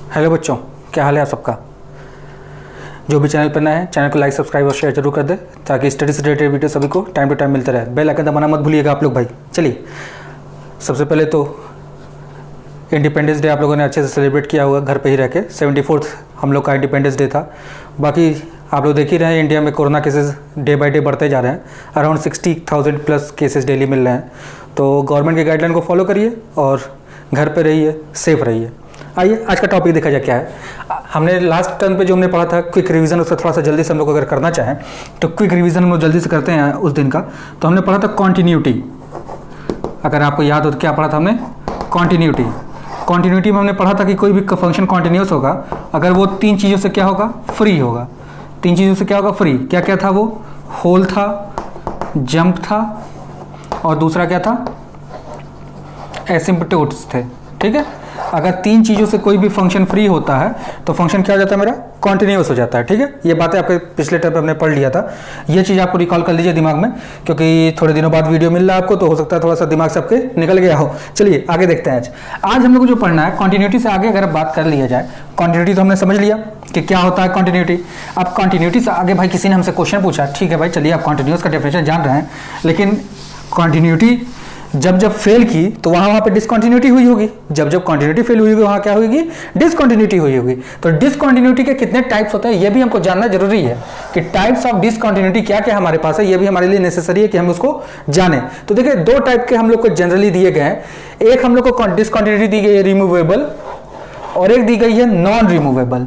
Hello बच्चों, क्या हाल है आप सबका। जो भी चैनल पर नया है चैनल को लाइक सब्सक्राइब और शेयर जरूर कर दे ताकि स्टडी से रिलेटेड वीडियो सभी को टाइम टू टाइम मिलते रहे। बेल आइकन दबाना मत भूलिएगा आप लोग भाई। चलिए, सबसे पहले तो इंडिपेंडेंस डे आप लोगों ने अच्छे से सेलिब्रेट किया हुआ घर पे ही रह के। 74th हम लोग का इंडिपेंडेंस डे था। बाकी आप लोग देख ही रहे हैं इंडिया में corona cases day by day बढ़ते जा रहे हैं। अराउंड 60,000 प्लस केसेस डेली मिल रहे हैं। तो गवर्नमेंट के गाइडलाइन को फॉलो करिए और घर पे रहिए, सेफ रहिए। आइए आज का टॉपिक देखा जाए क्या है। हमने लास्ट टर्न पे जो हमने पढ़ा था क्विक रिवीजन, उसका थोड़ा सा जल्दी से हम लोग अगर करना चाहें तो क्विक रिवीजन हम लोग जल्दी से करते हैं उस दिन का। तो हमने पढ़ा था कॉन्टिन्यूटी। अगर आपको याद हो तो क्या पढ़ा था हमने? कॉन्टिन्यूटी। कॉन्टिन्यूटी में हमने पढ़ा था कि कोई भी फंक्शन कॉन्टिन्यूस होगा अगर वो तीन चीज़ों से क्या होगा? फ्री होगा। तीन चीज़ों से क्या होगा? फ्री। क्या क्या था वो? होल था, जंप था और दूसरा क्या था? एसिम्पटोट्स थे। ठीक है, अगर तीन चीज़ों से कोई भी फंक्शन फ्री होता है तो फंक्शन क्या हो जाता है? मेरा कॉन्टिन्यूस हो जाता है। ठीक है, ये बातें आपके पिछले टर्म पे हमने पढ़ लिया था। ये चीज़ आपको रिकॉल कर लीजिए दिमाग में, क्योंकि थोड़े दिनों बाद वीडियो मिल रहा है आपको तो हो सकता है थोड़ा सा दिमाग से आपके निकल गया हो। चलिए आगे देखते हैं। आज हम लोग को जो पढ़ना है कॉन्टिन्यूटी से आगे अगर बात कर लिया जाए, कॉन्टिन्यूटी तो हमने समझ लिया कि क्या होता है कॉन्टिन्यूटी। अब कॉन्टिन्यूटी से आगे भाई किसी ने हमसे क्वेश्चन पूछा, ठीक है भाई चलिए आप कॉन्टिन्यूस का डेफिनेशन जान रहे हैं, लेकिन कॉन्टिन्यूटी जब जब फेल की तो वहाँ पे डिसकंटिन्यूटी हुई होगी। जब जब कंटिन्यूटी फेल हुई होगी वहाँ क्या होगी? डिसकंटिन्यूटी हुई होगी। तो डिसकंटिन्यूटी के कितने टाइप्स होते हैं ये भी हमको जानना जरूरी है कि टाइप्स ऑफ डिसकंटिन्यूटी क्या क्या हमारे पास है। ये भी हमारे लिए नेसेसरी है कि हम उसको जाने। तो देखिए दो टाइप के हम लोग को जनरली दिए गए हैं। एक हम लोग को डिसकंटिन्यूटी दी गई है रिमूवेबल और एक दी गई है नॉन रिमूवेबल।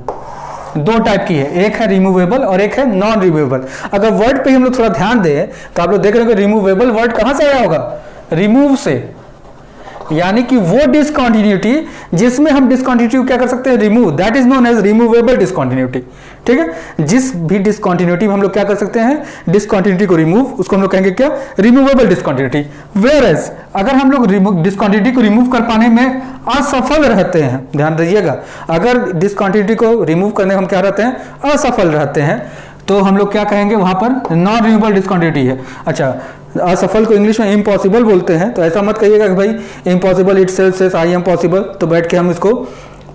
दो टाइप की है, एक है रिमूवेबल और एक है नॉन रिमूवेबल। अगर वर्ड पे हम लोग थोड़ा ध्यान दें तो आप लोग देख रहे हो कि रिमूवेबल वर्ड कहां से आया होगा? रिमूव से। यानी कि वो डिसकंटिन्यूटी जिसमें हम डिसकंटिन्यूटी क्या कर सकते हैं? Remove. That is known as removable discontinuity. ठीक है, जिस भी डिसकंटिन्यूटी में हम लोग क्या कर सकते हैं? डिसकंटिन्यूटी को रिमूव, उसको हम लोग कहेंगे क्या? Removable discontinuity. वेयर एज अगर हम लोग डिसकंटिन्यूटी को रिमूव कर पाने में असफल रहते हैं, ध्यान दीजिएगा, अगर डिसकंटिन्यूटी को रिमूव करने में हम क्या रहते हैं? असफल रहते हैं, तो हम लोग क्या कहेंगे वहां पर? नॉन रिमूवेबल डिसकंटिन्यूटी है। अच्छा, असफल को इंग्लिश में इम्पॉसिबल बोलते हैं, तो ऐसा मत कहिएगा कि भाई impossible itself says I am possible, तो बैठ के हम इसको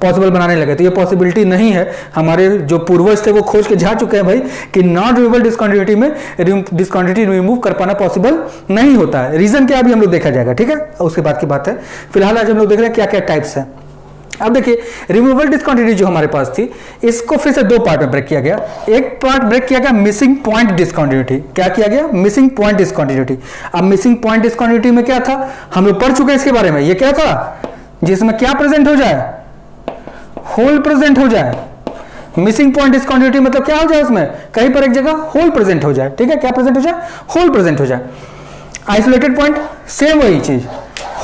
पॉसिबल बनाने लगे। तो ये पॉसिबिलिटी नहीं है। हमारे जो पूर्वज थे वो खोज के जा चुके हैं भाई कि नॉन रिमूवेबल डिसकंटिन्यूटी में डिसकंटिन्यूटी रिमूव कर पाना पॉसिबल नहीं होता है। रीजन क्या अभी हम लोग देखा जाएगा। ठीक है, उसके बाद की बात है। फिलहाल आज हम लोग देख रहे हैं क्या क्या टाइप्स हैं। अब देखिए रिमूवेबल डिसकंटिन्यूटी जो हमारे पास थी इसको फिर से दो पार्ट में ब्रेक किया गया। एक पार्ट ब्रेक किया गया मिसिंग पॉइंट डिसकंटिन्यूटी। क्या किया गया? Missing point discontinuity. अब मिसिंग पॉइंट डिसकंटिन्यूटी में क्या था? हम लोग पढ़ चुके हैं इसके बारे में। ये क्या था? जिसमें क्या प्रेजेंट हो जाए? होल प्रेजेंट हो जाए। मिसिंग पॉइंट डिसकंटिन्यूटी मतलब क्या हो जाए? उसमें कहीं पर एक जगह होल प्रेजेंट हो जाए। ठीक है, क्या प्रेजेंट हो जाए? होल प्रेजेंट हो जाए। आइसोलेटेड पॉइंट सेम वही चीज,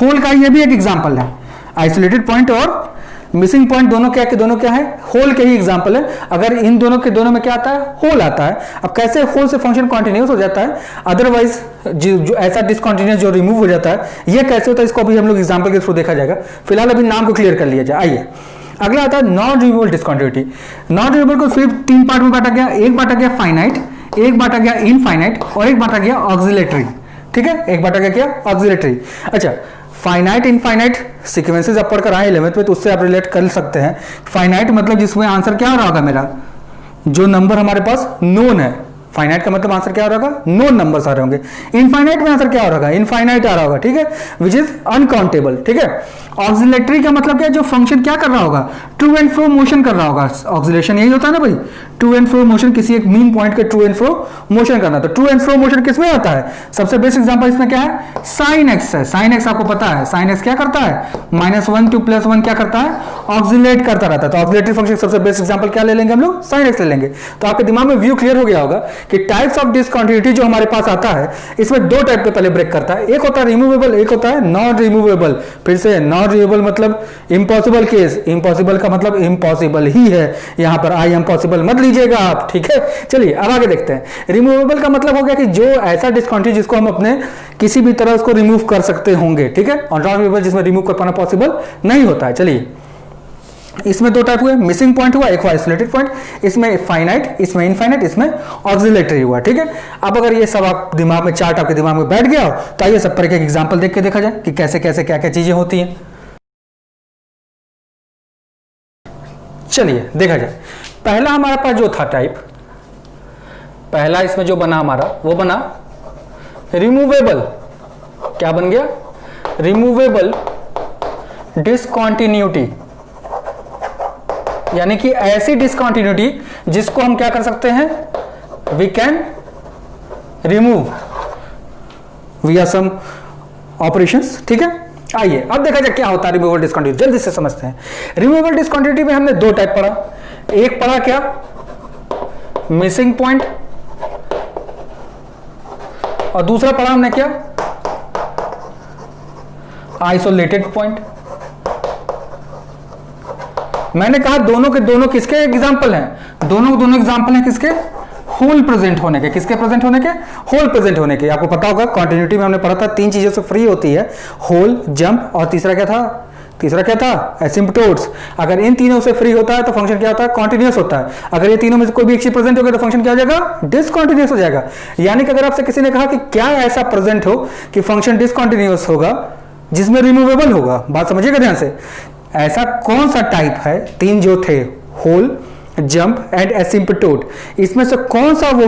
होल का ये भी एक एग्जांपल है। आइसोलेटेड पॉइंट और मिसिंग पॉइंट दोनों क्या है? होल के ही एग्जांपल है। अगर इन दोनों के दोनों में क्या आता है? होल आता है। अब कैसे होल से फंक्शन कॉन्टिन्यूस हो जाता है, अदरवाइज जो ऐसा डिसकंटिन्यूस जो रिमूव हो जाता है ये कैसे होता है, इसको अभी हम लोग एग्जांपल के थ्रू देखा जाएगा। फिलहाल अभी नाम को क्लियर कर लिया जाए। आइए अगला आता है non removable discontinuity. Non removable को फिर तीन पार्ट में बांटा गया। एक बांटा गया फाइनाइट, एक बांटा गया इनफाइनाइट और एक बांटा गया ऑक्सिलेटरी। ठीक है, एक बांटा गया क्या? ऑक्सिलेटरी। अच्छा, फाइनाइट इनफाइनाइट सीक्वेंसेस आप पढ़कर आए 11th में, तो उससे आप रिलेट कर सकते हैं। फाइनाइट मतलब जिसमें आंसर क्या हो रहा होगा? मेरा जो नंबर हमारे पास नोन है। फाइनाइट का मतलब आंसर क्या हो रहा होगा? नोन नंबर्स आ रहे होंगे। इनफाइनाइट में आंसर क्या हो रहा होगा? इनफाइनाइट आ रहा होगा। ठीक है, विच इज अनकाउंटेबल। ठीक है, ऑक्सिलेटरी का मतलब क्या है? जो फंक्शन क्या कर रहा होगा? टू एंड फ्रो मोशन कर रहा होगा। ऑक्सिलेशन यही होता है ना भाई, टू एंड फ्रो मोशन, किसी एक मीन पॉइंट के टू एंड फ्रो मोशन करना। तो टू एंड फ्रो मोशन किसमें होता है? सबसे बेस्ट एग्जांपल इसमें क्या है? साइन एक्स है। साइन एक्स आपको पता है, साइन एक्स क्या करता है? -1 to +1 क्या करता है? ऑक्सिलेट करता रहता है। तो ऑक्सिलेटरी फंक्शन सबसे बेस्ट एग्जांपल क्या ले लेंगे हम लोग? साइन एक्स ले लेंगे। तो आपके दिमाग में व्यू क्लियर हो गया होगा कि टाइप्स ऑफ डिसकंटिन्यूटी जो हमारे पास आता है इसमें दो टाइप पे पहले ब्रेक करता है। एक होता है रिमूवेबल, एक होता है नॉन रिमूवेबल। फिर से नॉन रिमूवेबल मतलब इम्पॉसिबल केस। इम्पॉसिबल का मतलब इम्पॉसिबल ही है, यहां पर आई एम पॉसिबल मत लीजिएगा आप। ठीक है, चलिए अब आगे देखते हैं। रिमूवेबल का मतलब हो गया कि जो ऐसा डिसकंटिन्यूटी जिसको हम अपने किसी भी तरह उसको रिमूव कर सकते होंगे। ठीक है, और नॉन रिमूवेबल जिसमें रिमूव कर पाना पॉसिबल नहीं होता है। चलिए इसमें दो टाइप हुए, मिसिंग पॉइंट हुआ, एक हुआ आइसोलेटेड पॉइंट। इसमें फाइनाइट, इसमें इनफाइनाइट, इसमें ऑक्सिलेटरी हुआ। ठीक है, अब अगर ये सब आप दिमाग में चार्ट आपके दिमाग में बैठ गया हो तो आइए सब पर एक एग्जांपल देख के देखा जाए कि कैसे कैसे क्या क्या चीजें होती हैं। चलिए देखा जाए, पहला हमारे पास जो था टाइप, पहला इसमें जो बना हमारा वो बना रिमूवेबल। क्या बन गया? रिमूवेबल डिसकंटिन्यूटी, यानी कि ऐसी डिसकंटिन्यूटी जिसको हम क्या कर सकते हैं, वी कैन रिमूव विया सम ऑपरेशंस। ठीक है, आइए अब देखा जाए क्या होता है रिमूवेबल डिसकंटिन्यूटी, जल्दी से समझते हैं। रिमूवेबल डिसकंटिन्यूटी में हमने दो टाइप पढ़ा, एक पढ़ा क्या, मिसिंग पॉइंट, और दूसरा पढ़ा हमने क्या, आइसोलेटेड पॉइंट। मैंने कहा दोनों के दोनों किसके एग्जाम्पल हैं, दोनों एग्जाम्पल हैं किसके, होल प्रेजेंट होने के। किसके प्रेजेंट होने के? होल प्रेजेंट होने के। आपको पता होगा कॉन्टिन्यूटी में हमने पढ़ा था तीन चीजों से फ्री होती है, होल, जंप और तीसरा क्या था, एसिम्पटोट्स। अगर इन तीनों से फ्री होता है तो फंक्शन क्या होता है, कॉन्टिन्यूअस होता है। अगर ये तीनों में से कोई भी एक चीज प्रेजेंट हो गया तो फंक्शन क्या हो जाएगा, डिसकंटिन्यूअस हो जाएगा। यानी कि अगर आपसे किसी ने कहा कि क्या ऐसा प्रेजेंट हो कि फंक्शन डिसकंटिन्यूअस होगा जिसमें रिमूवेबल होगा, बात समझिएगा ध्यान से, ऐसा कौन सा टाइप है, तीन जो थे, होल, जंप एंड एसिम्पटोट, इसमें से कौन सा वो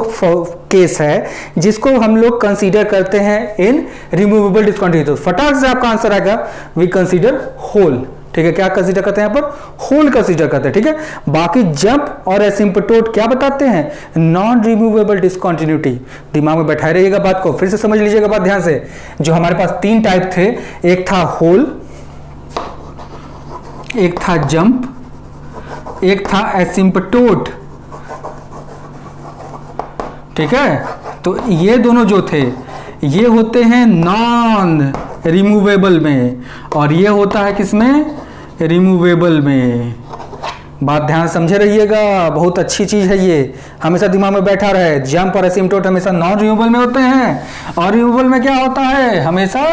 केस है जिसको हम लोग कंसीडर करते हैं इन रिमूवेबल डिसकंटिन्यूटी? फटाक से आपका आंसर आएगा, वी कंसीडर होल। ठीक है, क्या कंसीडर करते हैं यहाँ पर, होल कंसीडर करते हैं। ठीक है, बाकी जंप और एसिम्पटोट क्या बताते हैं, नॉन रिमूवेबल डिसकंटिन्यूटी। दिमाग में बैठाए रहिएगा बात को, फिर से समझ लीजिएगा बात ध्यान से। जो हमारे पास तीन टाइप थे, एक था होल, एक था जंप, एक था एसिम्पटोट। ठीक है, तो ये दोनों जो थे ये होते हैं नॉन रिमूवेबल में, और ये होता है किसमें, रिमूवेबल में। बात ध्यान समझे रहिएगा, बहुत अच्छी चीज है ये, हमेशा दिमाग में बैठा रहे। जंप और एसिम्पटोट हमेशा नॉन रिमूवेबल में होते हैं, और रिमूवेबल में क्या होता है, हमेशा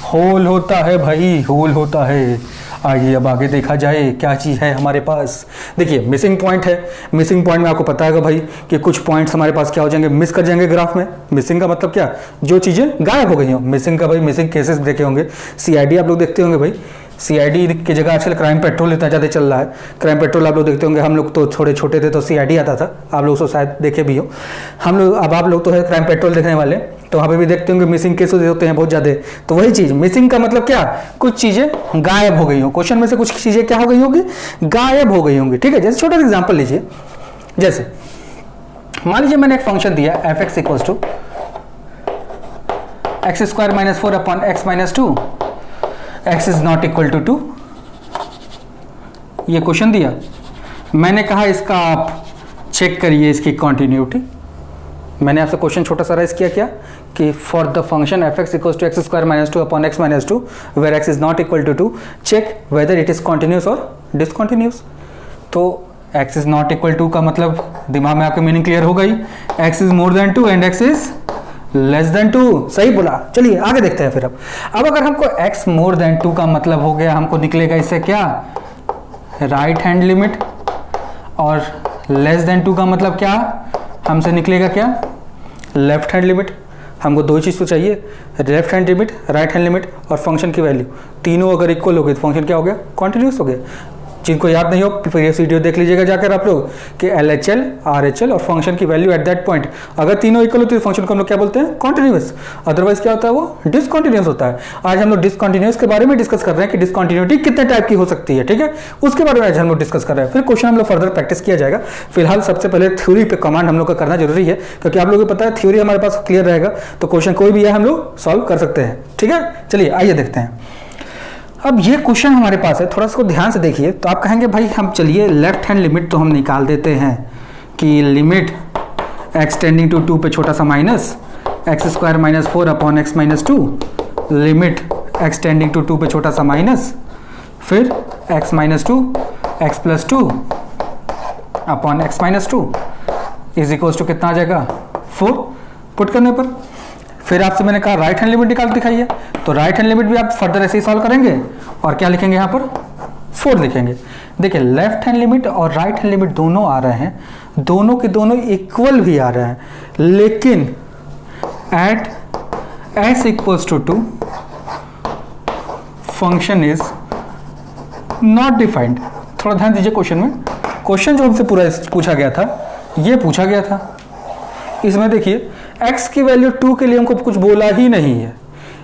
होल होता है भाई, होल होता है। आइए अब आगे देखा जाए क्या चीज़ है हमारे पास। देखिए मिसिंग पॉइंट है, मिसिंग पॉइंट में आपको पता है भाई कि कुछ पॉइंट्स हमारे पास क्या हो जाएंगे, मिस कर जाएंगे ग्राफ में। मिसिंग का मतलब क्या, जो चीज़ें गायब हो गई हो। मिसिंग का भाई, मिसिंग केसेस देखे होंगे, सीआईडी आप लोग देखते होंगे भाई, सीआईडी की जगह आजकल क्राइम पेट्रोल इतना ज़्यादा चल रहा है। क्राइम पेट्रोल आप लोग देखते होंगे, हम लोग तो थोड़े छोटे थे तो सीआईडी आता था, आप लोग तो शायद देखे भी हो। हम लोग, अब आप लोग तो है क्राइम पेट्रोल देखने वाले, तो वहाँ पे भी देखते होंगे मिसिंग केसेस होते हैं बहुत ज़्यादा। तो वही चीज़, मिसिंग का मतलब क्या, कुछ चीज़ें गायब हो गई हो, क्वेश्चन में से कुछ चीज़ें क्या हो गई होंगी, गायब हो गई होंगी। ठीक है, जैसे छोटा सा एग्जाम्पल लीजिए, जैसे मान लीजिए मैंने एक फंक्शन दिया f x equals to x square minus 4 upon x minus 2, x is not equal to 2। ये क्वेश्चन दिया, मैंने कहा इसका आप चेक करिए इसकी कॉन्टिन्यूटी। मैंने आपसे क्वेश्चन छोटा सा राइज किया क्या, कि for the function f x equals to x square minus 2 upon x minus 2 where x is not equal to 2, check whether it is continuous और डिसकॉन्टिन्यूस। तो x is not equal to का मतलब दिमाग में आपके मीनिंग क्लियर हो गई, x is more than 2 and x is less than 2। सही बोला। चलिए आगे देखते हैं फिर। अब अगर हमको x मोर देन 2 का मतलब हो गया, हमको निकलेगा इससे क्या, राइट हैंड लिमिट, और लेस देन 2 का मतलब क्या, हमसे निकलेगा क्या, लेफ्ट हैंड लिमिट। हमको दो चीज़ तो चाहिए, left hand limit, right hand limit और फंक्शन की वैल्यू, तीनों अगर इक्वल हो गई तो फंक्शन क्या हो गया, कॉन्टिन्यूस हो गया। जिनको याद नहीं हो प्रीवियस वीडियो देख लीजिएगा जाकर आप लोग, कि LHL, RHL और फंक्शन की वैल्यू एट दैट पॉइंट अगर तीनों इक्वल होती है फंक्शन को हम लोग क्या बोलते हैं, कॉन्टिन्यूस। अदरवाइज क्या होता है, वो डिसकॉन्टिन्यूस होता है। आज हम लोग डिसकॉन्टिन्यूस के बारे में डिस्कस कर रहे हैं कि डिसकॉन्टिन्यूटी कितने टाइप की हो सकती है। ठीक है, उसके बारे में आज हम लोग डिस्कस कर रहे हैं, फिर क्वेश्चन हम लोग फर्दर प्रैक्टिस किया जाएगा। फिलहाल सबसे पहले थ्योरी पे कमांड हम लोग का करना जरूरी है, क्योंकि आप लोगों को पता है थ्योरी हमारे पास क्लियर रहेगा तो क्वेश्चन कोई भी है हम लोग सॉल्व कर सकते हैं। ठीक है, चलिए आइए देखते हैं। अब ये क्वेश्चन हमारे पास है, थोड़ा सा को ध्यान से देखिए। तो आप कहेंगे भाई हम चलिए लेफ्ट हैंड लिमिट तो हम निकाल देते हैं, कि लिमिट x टेंडिंग टू 2 पे छोटा सा minus x square minus 4 upon x minus 2, limit x tending to 2 पे छोटा सा माइनस, फिर x minus 2 x plus 2 upon x minus 2 is equals to कितना आ जाएगा, 4। पुट करने पर फिर आपसे मैंने कहा राइट हैंड लिमिट निकाल दिखाइए, तो राइट हैंड लिमिट भी आप फर्दर ऐसे ही सॉल्व करेंगे और क्या लिखेंगे यहाँ पर, 4 लिखेंगे। देखिए लेफ्ट हैंड लिमिट और राइट हैंड लिमिट दोनों आ रहे हैं, दोनों के दोनों इक्वल भी आ रहे हैं, लेकिन at s equals to 2 function is not defined. थोड़ा ध्यान दीजिए क्वेश्चन में, क्वेश्चन जो हमसे पूरा पूछा गया था, ये पूछा गया था, इसमें देखिए x की वैल्यू 2 के लिए हमको कुछ बोला ही नहीं है।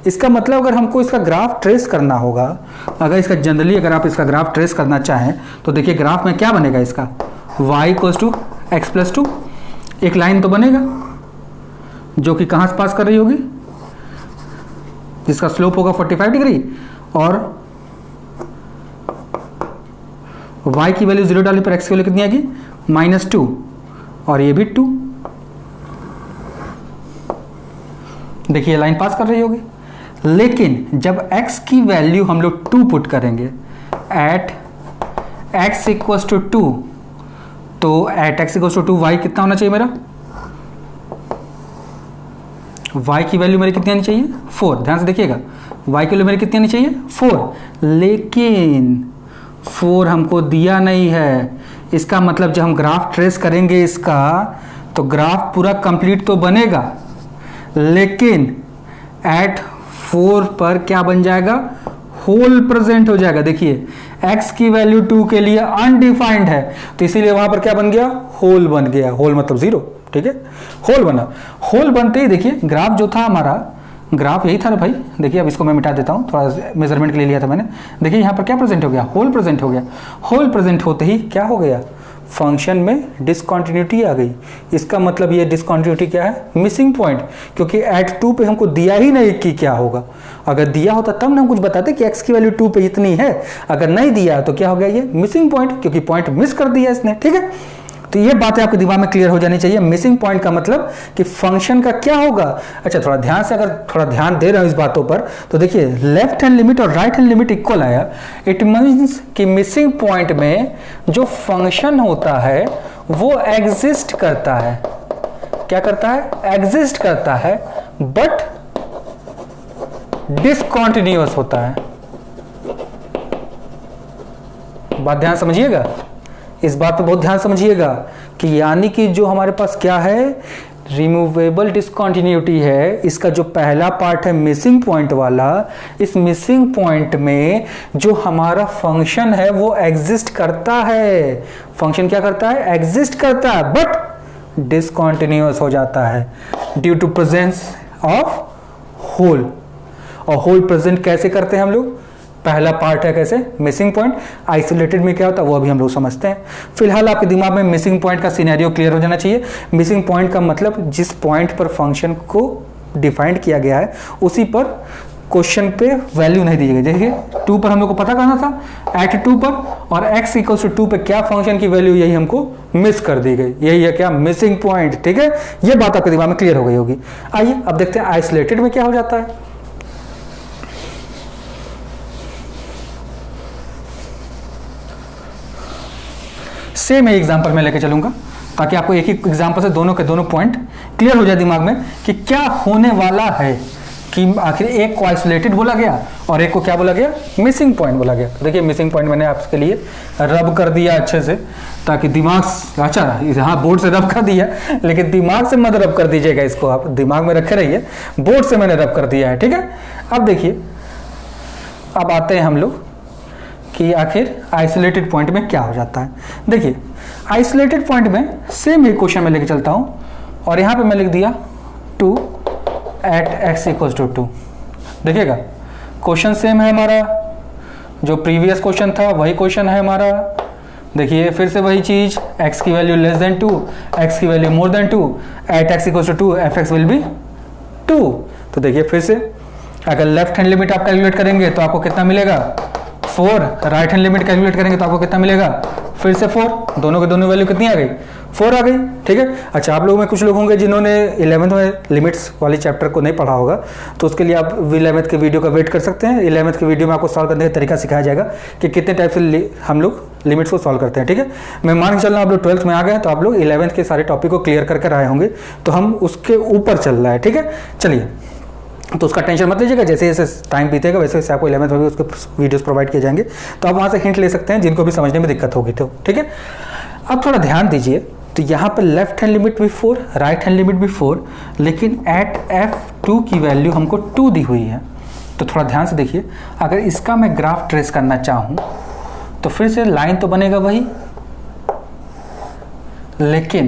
इसका मतलब अगर हमको इसका ग्राफ ट्रेस करना होगा, अगर इसका जनरली अगर आप इसका ग्राफ ट्रेस करना चाहें तो देखिए ग्राफ में क्या बनेगा इसका, y = x+2, एक लाइन तो बनेगा जो कि कहाँ से पास कर रही होगी, जिसका स्लोप होगा 45 डिग्री, और y की वैल्यू 0 डालने पर x की वैल्यू कितनी आएगी, -2, और ये भी 2। देखिए लाइन पास कर रही होगी। लेकिन जब x की वैल्यू हम लोग 2 पुट करेंगे एट x = 2, तो एट x = 2 y कितना होना चाहिए मेरा, y की वैल्यू मेरी कितनी आनी चाहिए, 4। ध्यान से देखिएगा, y की वैल्यू मेरी कितनी आनी चाहिए, 4, लेकिन 4 हमको दिया नहीं है। इसका मतलब जब हम ग्राफ ट्रेस करेंगे इसका, तो ग्राफ पूरा कंप्लीट तो बनेगा, लेकिन एट 4 पर क्या बन जाएगा, होल प्रेजेंट हो जाएगा। देखिए x की वैल्यू 2 के लिए अनडिफाइंड है, तो इसीलिए वहां पर क्या बन गया, होल बन गया। होल मतलब 0, ठीक है, होल बना। होल बनते ही देखिए ग्राफ जो था हमारा, ग्राफ यही था ना भाई। देखिए अब इसको मैं मिटा देता हूँ, थोड़ा मेजरमेंट के लिए लिया था मैंने। देखिए यहाँ पर क्या प्रेजेंट हो गया, होल प्रेजेंट हो गया। होल प्रेजेंट होते ही क्या हो गया, फंक्शन में डिसकंटिन्यूटी आ गई। इसका मतलब ये डिसकंटिन्यूटी क्या है, मिसिंग पॉइंट, क्योंकि एट 2 पे हमको दिया ही नहीं कि क्या होगा। अगर दिया होता तब ना हम कुछ बताते कि x की वैल्यू 2 पे इतनी है। अगर नहीं दिया तो क्या हो गया, ये मिसिंग पॉइंट, क्योंकि पॉइंट मिस कर दिया इसने, ठीक है। तो ये बातें आपके दिमाग में क्लियर हो जानी चाहिए। मिसिंग पॉइंट का मतलब कि फंक्शन का क्या होगा। अच्छा थोड़ा ध्यान से, अगर थोड़ा ध्यान दे रहे हो इस बातों पर, तो देखिए लेफ्ट हैंड लिमिट और राइट हैंड लिमिट इक्वल आया। इट मीन्स कि मिसिंग पॉइंट में जो फंक्शन होता है वो एग्जिस्ट करता है। क्या करता है, एग्जिस्ट करता है, बट डिसकंटिन्यूअस होता है। बात ध्यान समझिएगा, इस बात पे बहुत ध्यान समझिएगा कि यानी कि जो हमारे पास क्या है, रिमूवेबल डिसकंटिन्यूटी है। इसका जो पहला पार्ट है मिसिंग पॉइंट वाला, इस मिसिंग पॉइंट में जो हमारा फंक्शन है वो एग्जिस्ट करता है। फंक्शन क्या करता है, एग्जिस्ट करता है, बट डिसकंटिन्यूअस हो जाता है due to presence of hole. और होल प्रेजेंट कैसे करते हैं हम लोग, पहला पार्ट है कैसे, मिसिंग पॉइंट। आइसोलेटेड में क्या होता है वो अभी हम लोग समझते हैं। फिलहाल आपके दिमाग में मिसिंग पॉइंट का सिनेरियो क्लियर हो जाना चाहिए। मिसिंग पॉइंट का मतलब जिस पॉइंट पर फंक्शन को डिफाइंड किया गया है उसी पर क्वेश्चन पे वैल्यू नहीं दी गई। देखिए 2 पर हम लोग को पता करना था, एट 2 पर, और x = 2 पे क्या फंक्शन की वैल्यू, यही हमको मिस कर दी गई। यही है क्या, मिसिंग पॉइंट, ठीक है। ये बात आपके दिमाग में क्लियर हो गई होगी। आइए अब देखते हैं आइसोलेटेड में क्या हो जाता है। सेम एक एग्जांपल मैं लेके चलूंगा ताकि आपको एक ही एग्जांपल से दोनों के दोनों पॉइंट क्लियर हो जाए दिमाग में कि क्या होने वाला है। कि आखिर एक को आइसोलेटेड बोला गया और एक को क्या बोला गया, मिसिंग पॉइंट बोला गया। तो देखिए मिसिंग पॉइंट मैंने आपके लिए रब कर दिया अच्छे से, ताकि दिमाग, अच्छा हाँ बोर्ड से रब कर दिया, लेकिन दिमाग से मत रब कर दीजिएगा, इसको आप दिमाग में रखे रहिए। बोर्ड से मैंने रब कर दिया है, ठीक है। अब देखिए, अब आते हैं हम लोग कि आखिर आइसोलेटेड पॉइंट में क्या हो जाता है। देखिए आइसोलेटेड पॉइंट में सेम ही क्वेश्चन में लेके चलता हूं, और यहां पे मैं लिख दिया 2 एट x = 2। देखिएगा क्वेश्चन सेम है हमारा, जो प्रीवियस क्वेश्चन था वही क्वेश्चन है हमारा। देखिए फिर से वही चीज, x की वैल्यू <2, x की value <2, at x = 2 fx will be 2। तो देखिए फिर से अगर लेफ्ट हैंड लिमिट आप कैलकुलेट करेंगे तो आपको कितना मिलेगा, 4। राइट हैंड लिमिट कैलकुलेट करेंगे तो आपको कितना मिलेगा, फिर से 4। दोनों के दोनों वैल्यू कितनी आ गई, 4 आ गई, ठीक है। अच्छा आप लोगों में कुछ लोग होंगे जिन्होंने 11th में लिमिट्स वाली चैप्टर को नहीं पढ़ा होगा, तो उसके लिए आप 11th के वीडियो का वेट कर सकते हैं। 11th के वीडियो में आपको सॉल्व करने का तरीका सिखाया जाएगा कि कितने टाइप से हम लोग लिमिट्स को सॉल्व करते हैं, ठीक है। मैं मान के चल रहा हूँ आप लोग 12th में आ गए तो आप लोग 11th के सारे टॉपिक को क्लियर कर आए होंगे, तो हम उसके ऊपर चल रहा है, ठीक है। चलिए, तो उसका टेंशन मत लीजिएगा, जैसे जैसे टाइम बीतेगा वैसे वैसे आपको 11th में भी उसके वीडियोस प्रोवाइड किए जाएंगे, तो आप वहाँ से हिंट ले सकते हैं जिनको भी समझने में दिक्कत होगी, तो ठीक है। अब थोड़ा ध्यान दीजिए, तो यहाँ पर लेफ्ट हैंड लिमिट भी 4, राइट हैंड लिमिट भी 4, लेकिन एट f2 की वैल्यू हमको 2 दी हुई है। तो थोड़ा ध्यान से देखिए, अगर इसका मैं ग्राफ ट्रेस करना चाहूँ तो फिर से लाइन तो बनेगा वही, लेकिन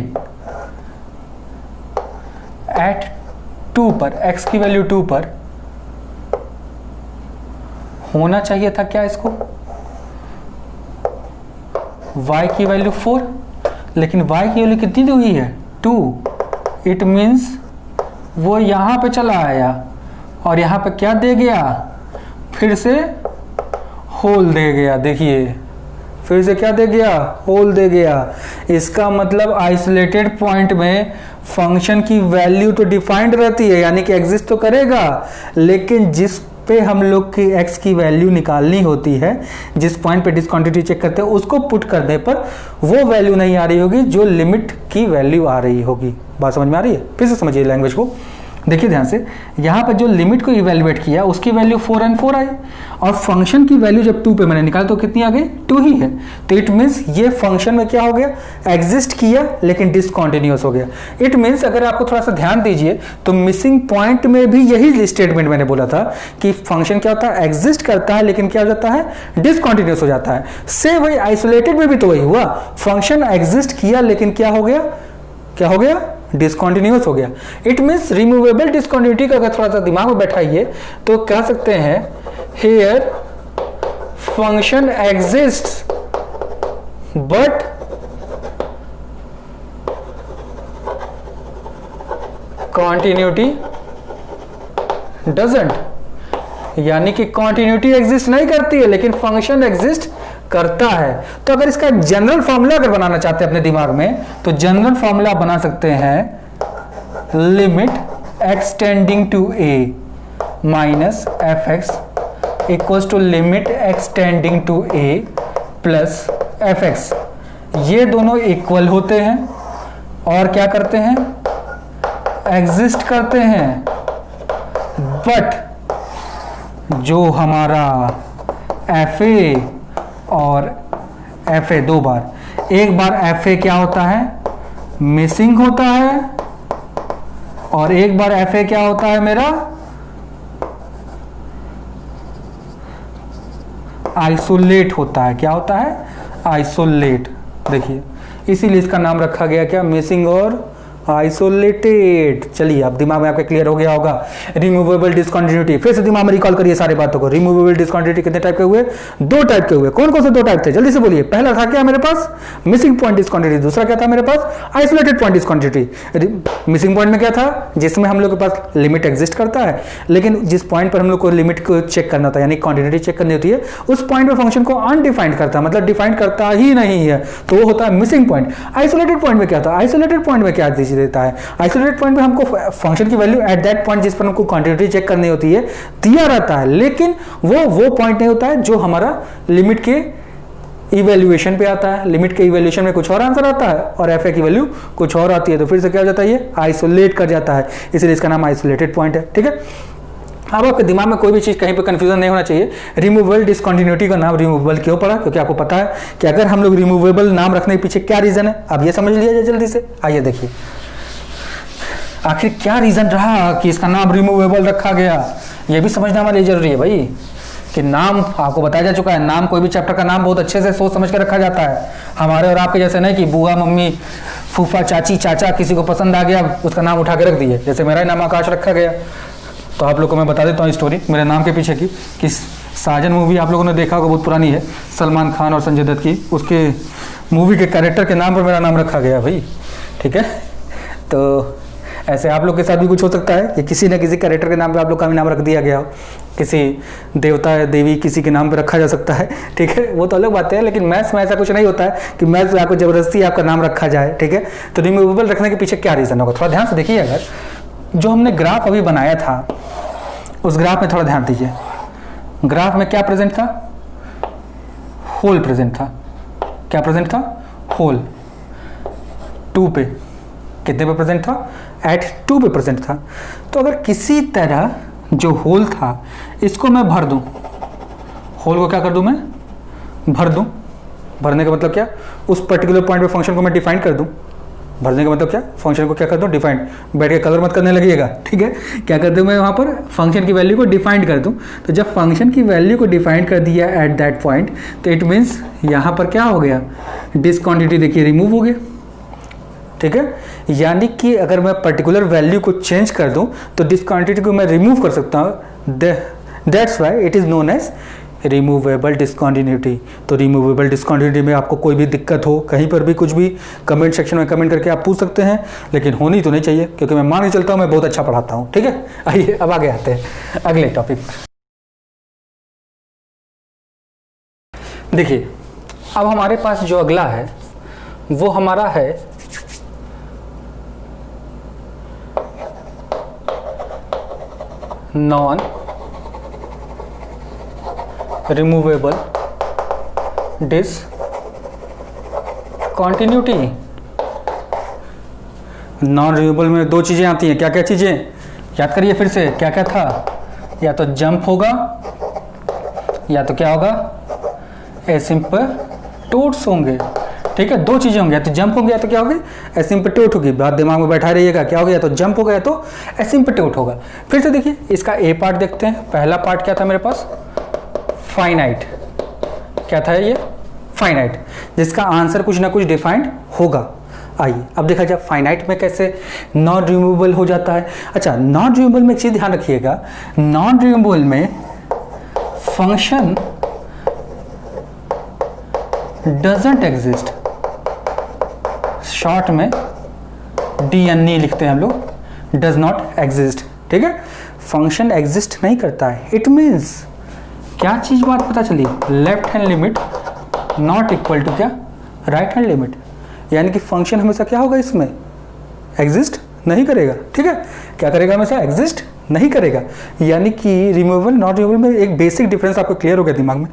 एट 2 पर, x की वैल्यू 2 पर होना चाहिए था क्या इसको, y की वैल्यू 4, लेकिन y की वैल्यू कितनी दी हुई है 2। इट मीन्स वो यहां पे चला आया और यहां पे क्या दे गया, फिर से होल दे गया। देखिए फिर से क्या दे गया, होल दे गया। इसका मतलब आइसोलेटेड पॉइंट में फंक्शन की वैल्यू तो डिफाइंड रहती है, यानी कि एग्जिस्ट तो करेगा, लेकिन जिस पे हम लोग की x की वैल्यू निकालनी होती है, जिस पॉइंट पे डिसकंटिन्यूटी चेक करते हैं, उसको पुट करने पर वो वैल्यू नहीं आ रही होगी जो लिमिट की वैल्यू आ रही होगी। बात समझ में आ रही है? फिर से समझिए लैंग्वेज को, देखिए ध्यान से। यहाँ पर जो लिमिट को इवेल्युएट किया उसकी वैल्यू 4 and 4 आई, और फंक्शन की वैल्यू जब 2 पे मैंने निकाला तो कितनी आ गई, 2 ही है। तो इट मीन्स ये फंक्शन में क्या हो गया, एग्जिस्ट किया लेकिन डिसकंटिन्यूअस हो गया। इट मीन्स अगर आपको थोड़ा सा ध्यान दीजिए तो मिसिंग पॉइंट में भी यही स्टेटमेंट मैंने बोला था कि फंक्शन क्या होता है, एग्जिस्ट करता है लेकिन क्या हो जाता है, डिसकंटिन्यूअस हो जाता है। से वही आइसोलेटेड में भी तो वही हुआ, फंक्शन एग्जिस्ट किया लेकिन क्या हो गया, क्या हो गया, डिसकंटिन्यूअस हो गया। इट मीन्स रिमूवेबल डिसकंटिन्यूटी का अगर थोड़ा सा दिमाग में बैठाइए तो कह सकते हैं here function exists but continuity doesn't, यानी कि कॉन्टिन्यूटी एग्जिस्ट नहीं करती है लेकिन फंक्शन एग्जिस्ट करता है। तो अगर इसका जनरल फॉर्मूला अगर बनाना चाहते हैं अपने दिमाग में तो जनरल फॉर्मूला बना सकते हैं limit x tending to a minus fx equals to limit x tending to a plus fx। ये दोनों इक्वल होते हैं और क्या करते हैं, एग्जिस्ट करते हैं। बट जो हमारा fa और fa दो बार, एक बार fa क्या होता है, मिसिंग होता है, और एक बार fa क्या होता है मेरा, आइसोलेट होता है। क्या होता है, आइसोलेट। देखिए इसीलिए इसका नाम रखा गया क्या, मिसिंग और आइसोलेटेड। चलिए अब दिमाग में आपके क्लियर हो गया होगा। रिमूवेबल डिसकंटिन्यूटी, फिर से दिमाग में रिकॉल करिए सारी बातों को। रिमूवेबल डिसकंटिन्यूटी कितने टाइप के हुए, दो टाइप के हुए। कौन कौन से दो टाइप थे, जल्दी से बोलिए। पहला था क्या मेरे पास, मिसिंग पॉइंट डिसकंटिन्यूटी। दूसरा क्या था मेरे पास, isolated point discontinuity. Missing point में क्या था, जिसमें हम लोग के पास लिमिट एग्जिस्ट करता है लेकिन जिस पॉइंट पर हम लोग को लिमिट को चेक करना होता है, यानी क्वांटिटी चेक करनी होती है, उस पॉइंट पर फंक्शन को अनडिफाइंड करता है, मतलब डिफाइंड करता ही नहीं है, तो वो होता है मिसिंग पॉइंट। आइसोलेटेड पॉइंट में क्या था, आइसोलेटेड पॉइंट में क्या देता है, आइसोलेटेड पॉइंट पे हमको फंक्शन की वैल्यू एट दैट पॉइंट जिस पर हमको क्वांटिटी चेक करनी होती है दिया रहता है, लेकिन वो पॉइंट नहीं होता है जो हमारा लिमिट के इवैल्यूएशन पे आता है। लिमिट के इवैल्यूएशन में कुछ और आंसर आता है और एफ की वैल्यू कुछ और आती है, तो फिर से क्या हो जाता है, ये आइसोलेट कर जाता है, इसलिए इसका नाम आइसोलेटेड पॉइंट है। ठीक है, अब आपके दिमाग में कोई भी चीज़ कहीं पे कंफ्यूजन नहीं होना चाहिए। रिमूवेबल डिसकंटिन्यूटी का नाम रिमूवेबल क्यों पड़ा, क्योंकि आपको पता है कि अगर हम लोग रिमूवेबल नाम रखने के पीछे क्या रीजन है, अब ये समझ लिया जाए जल्दी से। आइए देखिए आखिर क्या रीजन रहा कि इसका नाम रिमूवेबल रखा गया, ये भी समझना हमारे लिए जरूरी है भाई। कि नाम आपको बताया जा चुका है, नाम कोई भी चैप्टर का नाम बहुत अच्छे से सोच समझ के रखा जाता है। हमारे और आपके जैसे नहीं कि बुआ मम्मी फूफा चाची चाचा किसी को पसंद आ गया उसका नाम उठा के रख दिए, जैसे मेरा ही नाम आकाश रखा गया। तो आप लोग को मैं बता देता हूँ स्टोरी मेरे नाम के पीछे की, कि साजन मूवी आप लोगों ने देखा होगा, बहुत पुरानी है, सलमान खान और संजय दत्त की। उसके मूवी के कैरेक्टर के नाम पर मेरा नाम रखा गया भाई। ठीक है, तो ऐसे आप लोग के साथ भी कुछ हो सकता है कि किसी न किसी कैरेक्टर के नाम पे आप लोग का भी नाम रख दिया गया हो, किसी देवता या देवी किसी के नाम पे रखा जा सकता है। ठीक है, वो तो अलग बात है, लेकिन मैथ्स में ऐसा कुछ नहीं होता है कि मैथ्स में आपको जबरदस्ती आपका नाम रखा जाए। ठीक है, तो रिमूवेबल रखने के पीछे क्या रीज़न होगा, थोड़ा ध्यान से देखिए। अगर जो हमने ग्राफ अभी बनाया था उस ग्राफ में थोड़ा ध्यान दीजिए। ग्राफ में क्या प्रेजेंट था, होल प्रेजेंट था। क्या प्रेजेंट था, होल। 2 पे कितने पे प्रेजेंट था, एट 2 पे प्रेजेंट था। तो अगर किसी तरह जो होल था इसको मैं भर दूं, होल को क्या कर दूं, मैं भर दूं। भरने का मतलब क्या, उस पर्टिकुलर पॉइंट पे फंक्शन को मैं डिफाइन कर दूं। भरने का मतलब क्या, फंक्शन को क्या कर दूं, डिफाइन। बैठ के कलर मत करने लगिएगा। ठीक है, क्या कर दूं मैं वहाँ पर फंक्शन की वैल्यू को डिफाइन कर दूं। तो जब फंक्शन की वैल्यू को डिफाइन कर दिया एट दैट पॉइंट, तो इट मीन्स यहाँ पर क्या हो गया, डिसक्वांटिटी देखिए रिमूव हो गया। ठीक है, यानी कि अगर मैं पर्टिकुलर वैल्यू को चेंज कर दूं तो डिसकंटिन्यूटी को मैं रिमूव कर सकता हूं। That's why it is known as removable discontinuity. तो रिमूवेबल डिसकंटिन्यूटी में आपको कोई भी दिक्कत हो, कहीं पर भी कुछ भी कमेंट सेक्शन में कमेंट करके आप पूछ सकते हैं, लेकिन होनी तो नहीं चाहिए, क्योंकि मैं मान के चलता हूँ मैं बहुत अच्छा पढ़ाता हूँ। ठीक है, आइए अब आगे आते हैं अगले टॉपिक पर। देखिए, अब हमारे पास जो अगला है वो हमारा है non removable discontinuity. Non removable में दो चीज़ें आती हैं, क्या क्या चीज़ें याद करिए फिर से, क्या क्या था, या तो जंप होगा या तो क्या होगा, एसिम्पटोट्स होंगे। ठीक है, दो चीज़ें होंगी, या तो जंप होंगे या तो क्या होगी, एसिम्पटोट होगी। बात दिमाग में बैठा रहिएगा, क्या होगा, या तो जंप होगा या तो एसिम्पटोट होगा। फिर से देखिए इसका ए पार्ट देखते हैं। पहला पार्ट क्या था मेरे पास, फाइनाइट। क्या था ये, फाइनाइट, जिसका आंसर कुछ ना कुछ डिफाइंड होगा। आइए अब देखा जाए फाइनाइट में कैसे नॉन रिमूवेबल हो जाता है। अच्छा, नॉन रिमूवेबल में एक चीज़ ध्यान रखिएगा, नॉन रिमूवेबल में फंक्शन डजंट एग्जिस्ट, शॉर्ट में DNE लिखते हैं हम लोग, डज नॉट एग्जिस्ट। ठीक है, फंक्शन एग्जिस्ट नहीं करता है। इट मीन्स क्या चीज बात पता चली, left hand limit not equal to क्या, राइट हैंड लिमिट, यानी कि फंक्शन हमेशा क्या होगा, इसमें एग्जिस्ट नहीं करेगा। ठीक है, क्या करेगा, हमेशा एग्जिस्ट नहीं करेगा। यानी कि रिमूवेबल नॉट रिमूवेबल में एक बेसिक डिफरेंस आपको क्लियर हो गया दिमाग में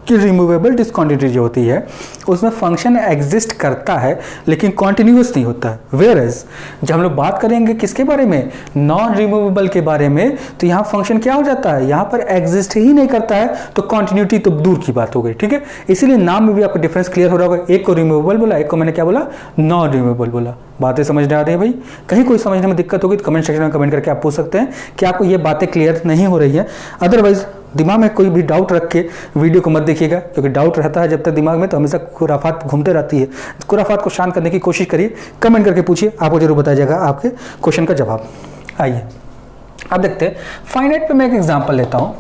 कि रिमूवेबल डिसकंटिन्यूटी जो होती है उसमें फंक्शन एग्जिस्ट करता है लेकिन कॉन्टिन्यूस नहीं होता है। वेयर एज जब हम लोग बात करेंगे किसके बारे में, नॉन रिमूवेबल के बारे में, तो यहाँ फंक्शन क्या हो जाता है, यहाँ पर एग्जिस्ट ही नहीं करता है, तो कॉन्टिन्यूटी तो दूर की बात हो गई। ठीक है, इसीलिए नाम में भी आपको डिफरेंस क्लियर हो रहा होगा, एक को रिमूवेबल बोला, एक को मैंने क्या बोला, नॉन रिमूवेबल बोला। बातें समझ में आ रही है भाई? कहीं कोई समझने में दिक्कत होगी तो कमेंट सेक्शन में कमेंट करके आप पूछ सकते हैं कि आपको ये बातें क्लियर नहीं हो रही है। अदरवाइज दिमाग में कोई भी डाउट रख के वीडियो को मत देखिएगा, क्योंकि डाउट रहता है जब तक दिमाग में तो हमेशा खुराफात घूमते रहती है। खुराफात को शांत करने की कोशिश करिए, कमेंट करके पूछिए, आपको जरूर बताया जाएगा आपके क्वेश्चन का जवाब। आइए अब देखते हैं फाइनाइट पे मैं एक एग्जांपल लेता हूँ।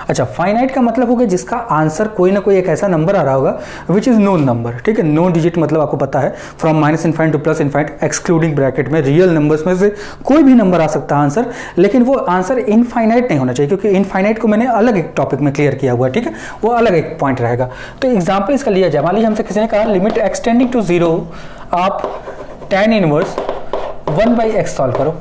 अच्छा, फाइनाइट का मतलब होगा जिसका आंसर कोई ना कोई एक ऐसा नंबर आ रहा होगा विच इज नोन नंबर। ठीक है, नो डिजिट मतलब आपको पता है from minus infinite two plus infinite excluding bracket में रियल नंबर्स में से कोई भी नंबर आ सकता है आंसर, लेकिन वो आंसर इनफाइनाइट नहीं होना चाहिए, क्योंकि इनफाइनाइट को मैंने अलग एक टॉपिक में क्लियर किया हुआ है। ठीक है, वो अलग एक पॉइंट रहेगा। तो एग्जाम्पल इसका लिया जाए, मान लीजिए हमसे किसी ने कहा लिमिट एक्सटेंडिंग टू 0 आप tan इनवर्स 1/x सॉल्व करो।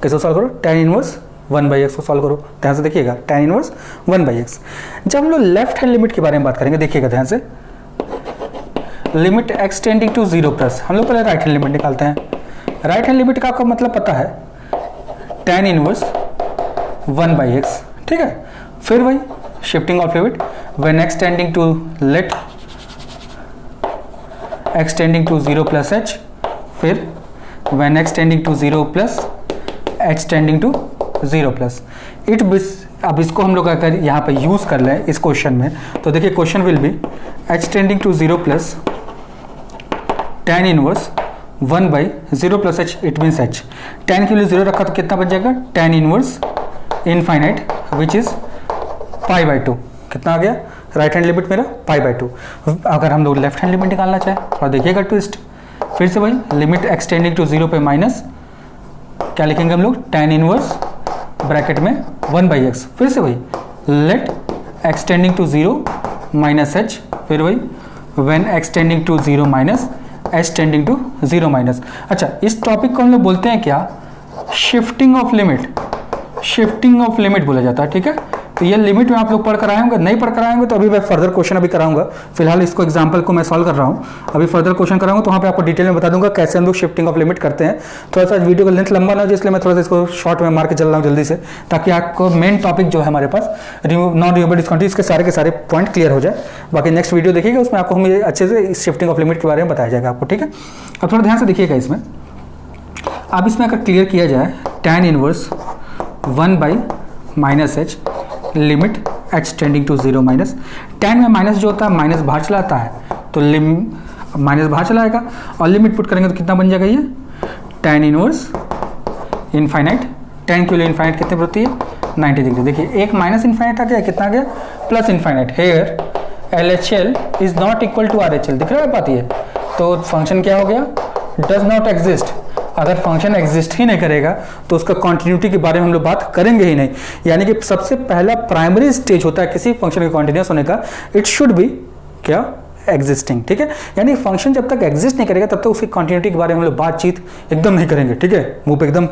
कैसे सॉल्व करो, tan इनवर्स 1/x को सॉल्व करो। ध्यान से देखिएगा, tan इनवर्स 1/x। जब हम लोग लेफ्ट हैंड लिमिट के बारे में बात करेंगे, देखिएगा ध्यान से, लिमिट एक्सटेंडिंग टू 0 प्लस, हम लोग पहले राइट हैंड लिमिट निकालते हैं। राइट हैंड लिमिट का आपको मतलब पता है tan इनवर्स 1/x। ठीक है, फिर वही shifting of limit when x tending to let x tending to 0 plus h, फिर when x tending to 0 plus h tending to 0 plus. अब इसको हम लोग अगर यहाँ पे यूज कर लें इस क्वेश्चन में, तो देखिए question will be h tending to 0 plus tan inverse 1/0 plus h, it means h। tan के लिए 0 रखा तो कितना बच जाएगा, tan inverse infinite which is π/2। कितना आ गया, राइट हैंड लिमिट मेरा π/2। अगर हम लोग लेफ्ट हैंड लिमिट निकालना चाहें थोड़ा देखिएगा ट्विस्ट, फिर से वही लिमिट एक्सटेंडिंग टू 0 पे माइनस क्या लिखेंगे हम लोग, tan इनवर्स ब्रैकेट में 1/x, फिर से वही let x tending to 0 minus h, फिर वही when x tending to 0 minus h tending to 0 minus. अच्छा, इस टॉपिक को हम लोग बोलते हैं क्या, shifting of limit. Shifting of limit बोला जाता है। ठीक है, तो ये लिमिट में आप लोग पढ़ कर आए होंगे, नहीं पढ़ कर आए होंगे तो अभी मैं फर्दर क्वेश्चन अभी कराऊंगा। फिलहाल इसको एग्जांपल को मैं सॉल्व कर रहा हूँ, अभी फर्दर क्वेश्चन कराऊंगा तो वहाँ पे आपको डिटेल में बता दूंगा कैसे हम लोग शिफ्टिंग ऑफ लिमिट करते हैं। थोड़ा सा वीडियो का लेंथ लंबा ना हो, इसलिए मैं थोड़ा सा इसको शॉर्ट में मार के चल रहा हूँ जल्दी से, ताकि आपको मेन टॉपिक जो है हमारे पास नॉन रिमूवेबल डिस्कंटिन्यूटी, इसके के सारे पॉइंट क्लियर हो जाए। बाकी नेक्स्ट वीडियो देखिएगा, उसमें आपको हम अच्छे से इस शिफ्टिंग ऑफ लिमिट के बारे में बताया जाएगा आपको। ठीक है, अब थोड़ा ध्यान से देखिएगा इसमें। अब इसमें अगर क्लियर किया जाए tan inverse 1/-h limit h tending to 0 minus, tan में माइनस जो होता है माइनस बाहर चला आता है, तो माइनस बाहर चला आएगा और लिमिट पुट करेंगे तो कितना बन जाएगा ये tan इनवर्स इनफाइनाइट। tan की वैल्यू इनफाइनाइट कितने पर होती है 90 डिग्री। देखिए एक माइनस इनफाइनाइट आ गया, कितना आ गया plus infinite. Here LHL is not equal to RHL, दिख रहा है बात ये। तो फंक्शन क्या हो गया डज नॉट एग्जिस्ट। अगर फंक्शन एग्जिस्ट ही नहीं करेगा तो उसका कॉन्टिन्यूटी के बारे में हम लोग बात करेंगे ही नहीं। यानी कि सबसे पहला प्राइमरी स्टेज होता है किसी फंक्शन के कॉन्टिन्यूस होने का, इट शुड बी क्या एग्जिस्टिंग। ठीक है, यानी फंक्शन जब तक एग्जिस्ट नहीं करेगा तब तक उसकी कॉन्टिन्यूटी के बारे में हम लोग बातचीत एकदम नहीं करेंगे। ठीक है, मुंह पे एकदम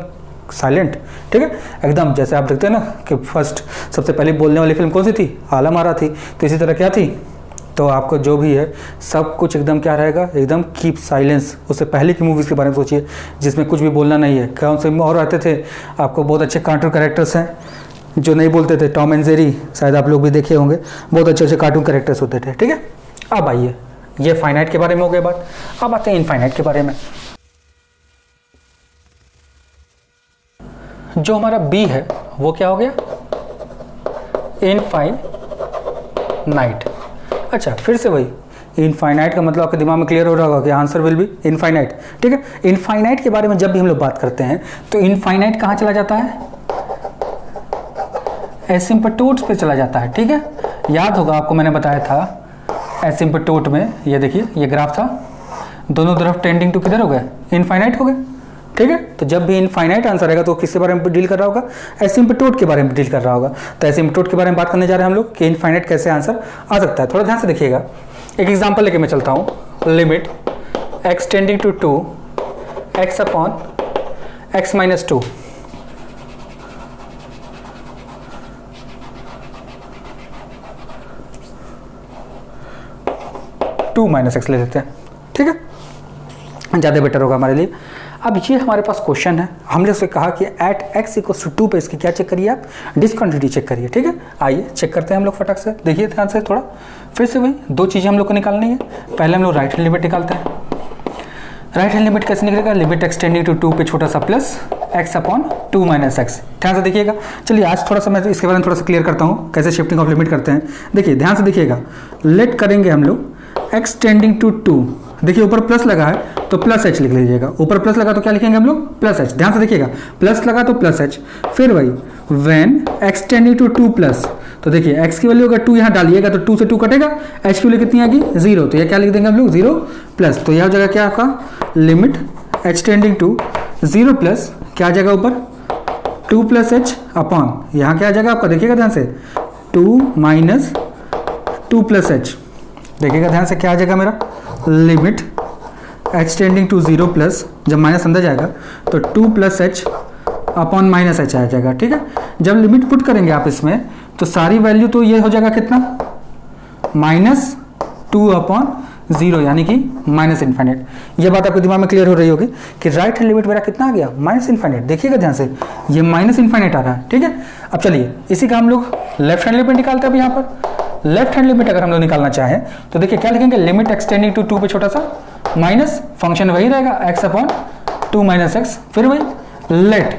साइलेंट। ठीक है, एकदम जैसे आप देखते हैं ना कि फर्स्ट सबसे पहले बोलने वाली फिल्म कौन सी थी, आलम आरा थी। तो इसी तरह क्या थी, तो आपको जो भी है सब कुछ एकदम क्या रहेगा, एकदम कीप साइलेंस। उससे पहले की मूवीज़ के बारे में सोचिए जिसमें कुछ भी बोलना नहीं है। कौन से और आते थे आपको, बहुत अच्छे कार्टून कैरेक्टर्स हैं जो नहीं बोलते थे, टॉम एंड जेरी, शायद आप लोग भी देखे होंगे, बहुत अच्छे अच्छे कार्टून कैरेक्टर्स होते थे। ठीक है, अब आइए ये फाइनाइट के बारे में हो गया बात, अब आते हैं इनफाइनाइट के बारे में। जो हमारा बी है वो क्या हो गया इनफाइनाइट। अच्छा फिर से वही इनफाइनाइट का मतलब आपके दिमाग में क्लियर हो रहा होगा कि आंसर विल बी इनफाइनाइट। ठीक है, इनफाइनाइट के बारे में जब भी हम लोग बात करते हैं तो इनफाइनाइट कहाँ चला जाता है, एसिम्पटोट्स पे चला जाता है। ठीक है, याद होगा आपको मैंने बताया था एसिम्पटोट में, ये देखिए ये ग्राफ था, दोनों तरफ टेंडिंग टू किधर हो गए, इनफाइनाइट हो गए। ठीक है, तो जब भी इनफाइनाइट आंसर आएगा तो किसके बारे में डील कर रहा होगा, एसिम्पटोट के बारे में डील कर रहा होगा। तो एसिम्पटोट के बारे में बात करने जा रहे हैं हम लोग कि इनफाइनाइट कैसे आंसर आ सकता है। थोड़ा ध्यान से देखिएगा, एक एग्जांपल लेके मैं चलता हूँ। Limit x tending to 2 x upon x minus 2। Two minus x ले लेते हैं। ठीक है, ज़्यादा बेटर होगा हमारे लिए। अब ये हमारे पास क्वेश्चन है, हमने उससे कहा कि एट x इक्वल्स टू 2 पे इसकी क्या चेक करिए, आप डिसकंटिन्यूटी चेक करिए। ठीक है, आइए चेक करते हैं हम लोग फटाक से। देखिए ध्यान से थोड़ा, फिर से वही दो चीज़ें हम लोग को निकालनी है। पहले हम लोग राइट हैंड लिमिट निकालते हैं। राइट हैंड लिमिट कैसे निकलेगा, लिमिट x टेंडिंग टू 2 पे छोटा सा plus x upon 2 minus x. ध्यान से देखिएगा, चलिए आज थोड़ा सा मैं इसके बारे में थोड़ा सा क्लियर करता हूँ कैसे शिफ्टिंग ऑफ लिमिट करते हैं। देखिए ध्यान से देखिएगा, लेट करेंगे हम लोग x टेंडिंग टू 2, देखिए ऊपर प्लस लगा है तो प्लस h लिख लीजिएगा, ऊपर प्लस लगा तो क्या लिखेंगे हम लोग प्लस h। ध्यान से देखिएगा, प्लस लगा तो प्लस h। फिर वही when x tending to 2 plus, तो देखिए x की वैल्यू अगर 2 यहाँ डालिएगा तो 2 से 2 कटेगा, h की वैल्यू कितनी आएगी 0, तो ये क्या लिख देंगे हम लोग 0 प्लस। तो यह हो जाएगा क्या आपका limit h tending to 0 plus क्या आ जाएगा ऊपर 2 प्लस h अपॉन यहाँ क्या आ जाएगा आपका, देखिएगा ध्यान से 2 माइनस 2 प्लस h। देखिएगा ध्यान से क्या आ जाएगा मेरा limit h tending to 0 plus, जब माइनस अंदर जाएगा तो 2 plus h upon minus h आ जाएगा। ठीक है, जब लिमिट पुट करेंगे आप इसमें तो सारी वैल्यू तो ये हो जाएगा कितना माइनस 2 अपॉन 0, यानी कि माइनस इन्फाइनाइट। ये बात आपके दिमाग में क्लियर हो रही होगी कि राइट हैंड लिमिट मेरा कितना आ गया माइनस इन्फाइनाइट। देखिएगा ध्यान से ये माइनस इन्फाइनाइट आ रहा है। ठीक है, अब चलिए इसी का हम लोग लेफ्ट हैंड लिमिट निकालते हैं। अब यहाँ पर लेफ्ट हैंड लिमिट अगर हम लोग निकालना चाहें तो देखिए क्या लिखेंगे, लिमिट x टेंडिंग टू 2 पे छोटा सा माइनस फंक्शन वही रहेगा x अपॉन 2 माइनस एक्स। फिर वही लेट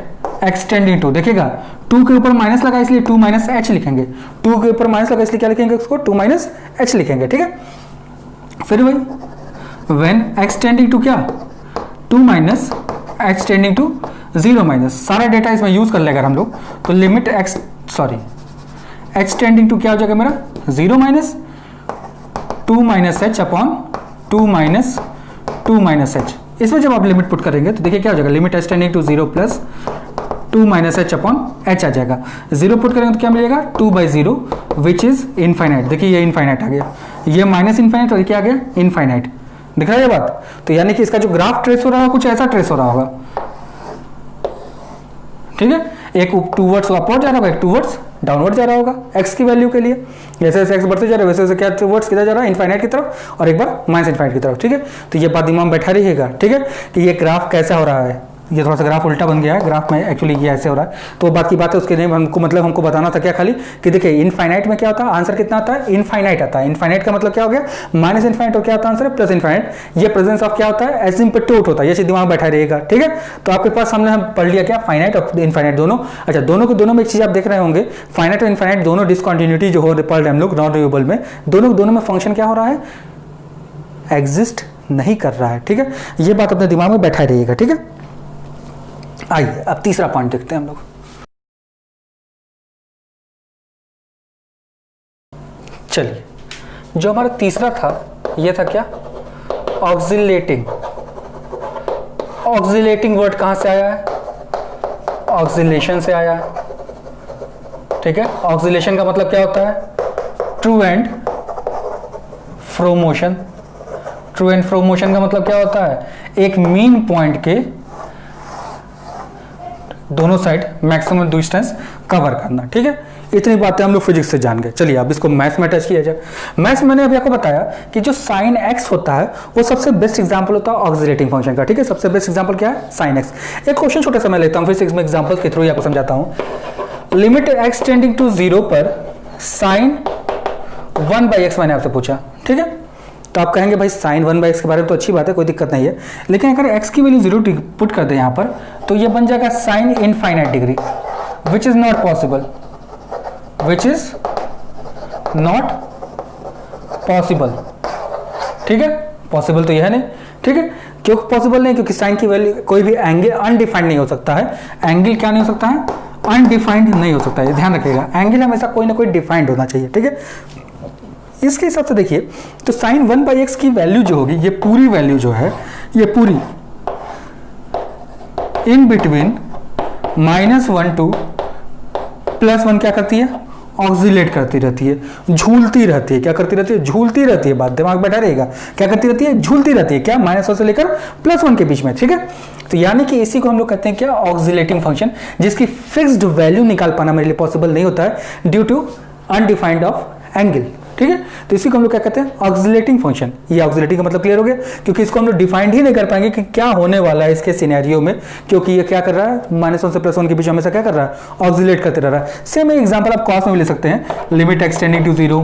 x टेंडिंग टू, देखिएगा 2 के ऊपर माइनस लगा इसलिए 2 माइनस h लिखेंगे, 2 के ऊपर माइनस लगा इसलिए क्या लिखेंगे उसको 2 माइनस h लिखेंगे। ठीक है, फिर वही व्हेन x टेंडिंग टू क्या 2 minus x tending to 0 minus, सारा डेटा इसमें यूज कर लेगा हम लोग, तो लिमिट h टेंडिंग टू क्या हो जाएगा मेरा 0 minus 2 minus h upon 2 minus h। इसमें जब आप लिमिट पुट करेंगे तो देखिए क्या हो जाएगा, limit h tending to 0 plus 2 minus h upon h आ जाएगा। 0 पुट करेंगे तो क्या मिलेगा 2/0 विच इज इनफाइनाइट। देखिए ये इनफाइनाइट आ गया, ये माइनस इनफाइनाइट और क्या आ गया इनफाइनाइट। दिख रहा है ये बात, तो यानी कि इसका जो ग्राफ ट्रेस हो रहा है कुछ ऐसा ट्रेस हो रहा होगा। ठीक है, एक टूवर्ड्स अपवर्ड जा रहा होगा, एक टूवर्ड्स डाउनवर्ड जा रहा होगा x की वैल्यू के लिए। जैसे जैसे x बढ़ते जा रहा है वैसे वैसे क्या टूवर्ड्स किधर जा रहा है इनफाइनाइट की तरफ, और एक बार माइनस इनफाइनाइट की तरफ। ठीक है, तो ये बात दिमाग में बैठा रहिएगा। ठीक है, कि ये ग्राफ कैसा हो रहा है, ये थोड़ा सा ग्राफ उल्टा बन गया है, ग्राफ में एक्चुअली ये ऐसे हो रहा है, तो बात की बात है उसके लिए हमको मतलब हमको बताना था क्या खाली कि देखिए इनफाइनाइट में क्या होता है आंसर कितना आता है इनफाइनाइट आता है। इनफाइनाइट का मतलब क्या हो गया माइनस इनफाइनाइट, और क्या आता है आंसर प्लस इनफाइनाइट। ये प्रेजेंस ऑफ क्या होता है एसिम्पटोट होता है, ये चीज दिमाग बैठा रहेगा। ठीक है, तो आपके पास हमने हम पढ़ लिया क्या फाइनाइट और इनफाइनाइट दोनों। अच्छा, दोनों के दोनों में एक चीज आप देख रहे होंगे, फाइनाइट और इनफाइनाइट दोनों डिसकंटिन्यूटी जो हो पढ़ रहे हम लोग नॉन रिन्यूएबल में, दोनों में फंक्शन क्या हो रहा है एग्जिस्ट नहीं कर रहा है, ठीक है। ये बात अपने दिमाग में बैठा रहिएगा, ठीक है। आइए अब तीसरा पॉइंट देखते हैं हम लोग। चलिए, जो हमारा तीसरा था ये था क्या, ऑक्सिलेटिंग। ऑक्सिलेटिंग वर्ड कहां से आया है, ऑक्सिलेशन से आया है, ठीक है। ऑक्सिलेशन का मतलब क्या होता है, true and fro motion. True and fro motion का मतलब क्या होता है, एक मीन पॉइंट के दोनों साइड मैक्सिमम डिस्टेंस कवर करना, ठीक है। इतनी बातें हम लोग फिजिक्स से जान गए। चलिए अब इसको मैथ्स में टच किया जाए। मैथ्स मैंने अभी आपको बताया कि जो साइन एक्स होता है वो सबसे बेस्ट एग्जांपल होता है ऑक्सिलेटिंग फंक्शन का, ठीक है। सबसे बेस्ट एग्जांपल क्या है, साइन एक्स। एक क्वेश्चन छोटा सा मैं लेता हूं फिजिक्स में एग्जांपल के थ्रू ही आपको समझाता हूं। लिमिट एक्स टेंडिंग टू 0 पर साइन 1/x मैंने आपसे पूछा, ठीक है। तो आप कहेंगे भाई साइन 1/x के बारे में तो अच्छी बात है, कोई दिक्कत नहीं है, लेकिन अगर x की वैल्यू 0 पुट कर दे यहाँ पर तो ये बन जाएगा sine infinite degree, which is not possible, which is not possible, ठीक है। पॉसिबल तो यह नहीं, ठीक है। क्यों पॉसिबल नहीं, क्योंकि साइन की वैल्यू कोई भी एंगल अनडिफाइंड नहीं हो सकता है। एंगल क्या नहीं हो सकता है, अनडिफाइंड नहीं हो सकता है, ध्यान रखिएगा। एंगल हमेशा कोई ना कोई डिफाइंड होना चाहिए, ठीक है। इसके हिसाब से देखिए तो साइन 1/x की वैल्यू जो होगी, ये पूरी वैल्यू जो है, ये पूरी इन बिटवीन -1 to +1 क्या करती है, ऑक्सिलेट करती रहती है, झूलती रहती है। क्या करती रहती है, झूलती रहती है। बात दिमाग बैठा रहेगा, क्या करती रहती है, झूलती रहती है। क्या, -1 से लेकर +1 के बीच में, ठीक है। तो यानी कि इसी को हम लोग कहते हैं क्या, ऑक्सिलेटिंग फंक्शन, जिसकी फिक्स्ड वैल्यू निकाल पाना मेरे लिए पॉसिबल नहीं होता है due to undefined of angle, ठीक है। तो इसी को हम लोग क्या कहते हैं, ऑक्सिलेटिंग फंक्शन। ये ऑक्सिलेटिंग का मतलब क्लियर हो गया, क्योंकि इसको हम लोग डिफाइंड ही नहीं कर पाएंगे कि क्या होने वाला है इसके सिनेरियो में, क्योंकि ये क्या कर रहा है, -1 से +1 के बीच हमेशा क्या कर रहा है, ऑक्सिलेट करते रह रहा है। सेम एग्जांपल आप कॉस में भी ले सकते हैं, limit x tending to 0,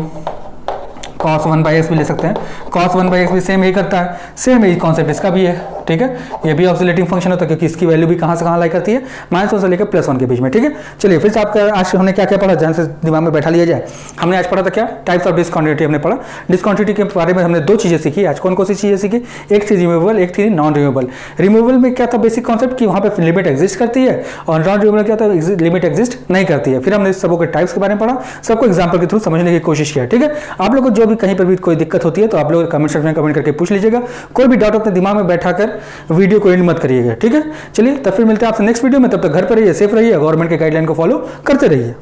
cos 1/x भी ले सकते हैं। cos 1/x भी सेम यही करता है, सेम यही कॉन्सेप्ट इसका भी है, ठीक है। ये भी ऑक्सिलेटिंग फंक्शन होता है, क्योंकि इसकी वैल्यू भी कहां से कहां लाई करती है, -1 से लेकर +1 के बीच में, ठीक है। चलिए फिर से आपका आज हमने क्या क्या पढ़ा, ध्यान से दिमाग में बैठा लिया जाए। हमने आज पढ़ा था क्या, टाइप्स ऑफ डिसकंटिन्यूटी हमने पढ़ा। डिसकंटिन्यूटी के बारे में हमने 2 चीजें सीखी आज। कौन कौन सी चीजें सीखी, एक थी रिमूवेबल, एक थी नॉन रिमूवेबल। रिमूवेबल में क्या था बेसिक कॉन्सेप्ट, कि वहां पे लिमिट एग्जिस्ट करती है, और नॉन रिमूवेबल क्या था, लिमिट एग्जिस्ट नहीं करती है। फिर हमने सबों के टाइप्स के बारे में पढ़ा, सबको एग्जाम्पल के थ्रू समझने की कोशिश किया, ठीक है। आप लोग को जो भी कहीं पर भी कोई दिक्कत होती है तो आप लोग कमेंट सेक्शन में कमेंट करके पूछ लीजिएगा। कोई भी डाउट अपने दिमाग में बैठाकर वीडियो को एंड मत करिएगा, ठीक है। चलिए तब फिर मिलते हैं आपसे नेक्स्ट वीडियो में, तब तक घर पर रहिए, सेफ रहिए, गवर्नमेंट के गाइडलाइन को फॉलो करते रहिए।